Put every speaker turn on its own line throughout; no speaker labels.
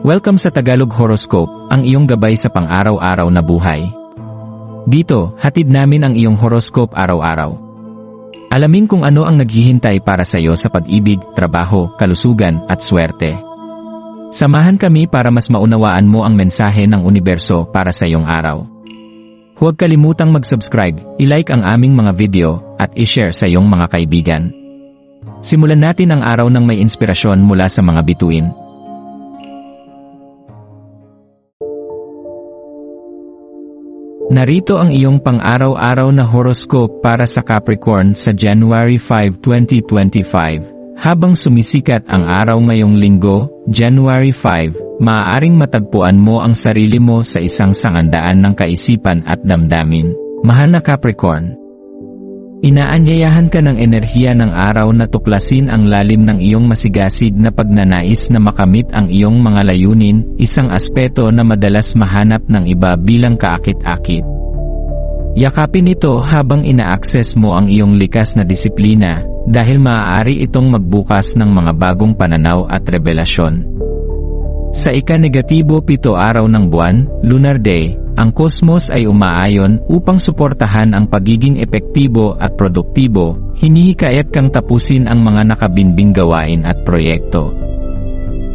Welcome sa Tagalog Horoscope, ang iyong gabay sa pang-araw-araw na buhay. Dito, hatid namin ang iyong horoscope araw-araw. Alamin kung ano ang naghihintay para sa iyo sa pag-ibig, trabaho, kalusugan, at swerte. Samahan kami para mas maunawaan mo ang mensahe ng universo para sa iyong araw. Huwag kalimutang mag-subscribe, i-like ang aming mga video, at i-share sa iyong mga kaibigan. Simulan natin ang araw ng may inspirasyon mula sa mga bituin. Narito ang iyong pang-araw-araw na horoscope para sa Capricorn sa January 5, 2025. Habang sumisikat ang araw ngayong linggo, January 5, maaaring matagpuan mo ang sarili mo sa isang sangandaan ng kaisipan at damdamin. Mahal na Capricorn, inaanyayahan ka ng enerhiya ng araw na tuklasin ang lalim ng iyong masigasig na pagnanais na makamit ang iyong mga layunin, isang aspeto na madalas mahanap ng iba bilang kaakit-akit. Yakapin ito habang ina-access mo ang iyong likas na disiplina, dahil maaari itong magbukas ng mga bagong pananaw at revelasyon. Sa ika-negatibo 7 araw ng buwan, Lunar Day, ang kosmos ay umaayon upang suportahan ang pagiging epektibo at produktibo, hinihikayat kang tapusin ang mga nakabinbing gawain at proyekto.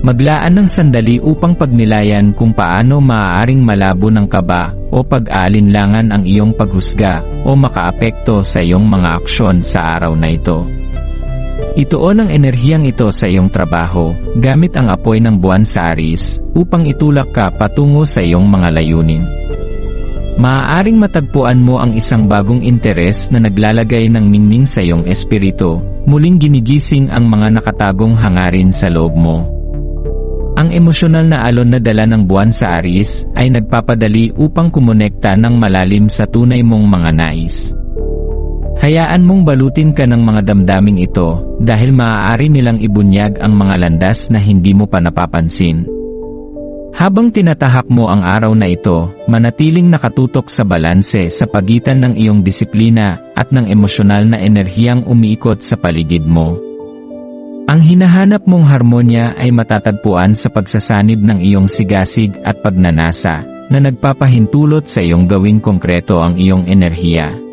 Maglaan ng sandali upang pagnilayan kung paano maaaring malabo ng kaba o pag-aalinlangan ang iyong paghusga o makaapekto sa iyong mga aksyon sa araw na ito. Ituon ang enerhiyang ito sa iyong trabaho, gamit ang apoy ng buwan sa Aries, upang itulak ka patungo sa iyong mga layunin. Maaaring matagpuan mo ang isang bagong interes na naglalagay ng ningning sa iyong espiritu, muling ginigising ang mga nakatagong hangarin sa loob mo. Ang emosyonal na alon na dala ng buwan sa Aries ay nagpapadali upang kumonekta ng malalim sa tunay mong mga nais. Hayaan mong balutin ka ng mga damdaming ito, dahil maaari nilang ibunyag ang mga landas na hindi mo pa napapansin. Habang tinatahak mo ang araw na ito, manatiling nakatutok sa balanse sa pagitan ng iyong disiplina at ng emosyonal na enerhiyang umiikot sa paligid mo. Ang hinahanap mong harmonya ay matatagpuan sa pagsasanib ng iyong sigasig at pagnanasa, na nagpapahintulot sa iyong gawing konkreto ang iyong enerhiya.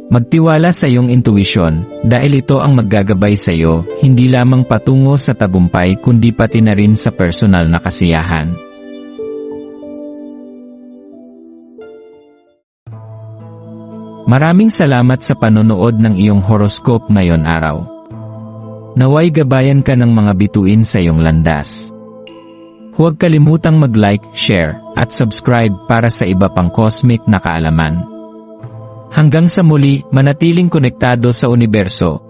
Magtiwala sa iyong intuisyon, dahil ito ang maggagabay sa iyo, hindi lamang patungo sa tagumpay kundi pati na rin sa personal na kasiyahan. Maraming salamat sa panonood ng iyong horoscope ngayon araw. Naway gabayan ka ng mga bituin sa iyong landas. Huwag kalimutang mag-like, share, at subscribe para sa iba pang cosmic na kaalaman. Hanggang sa muli, manatiling konektado sa universo,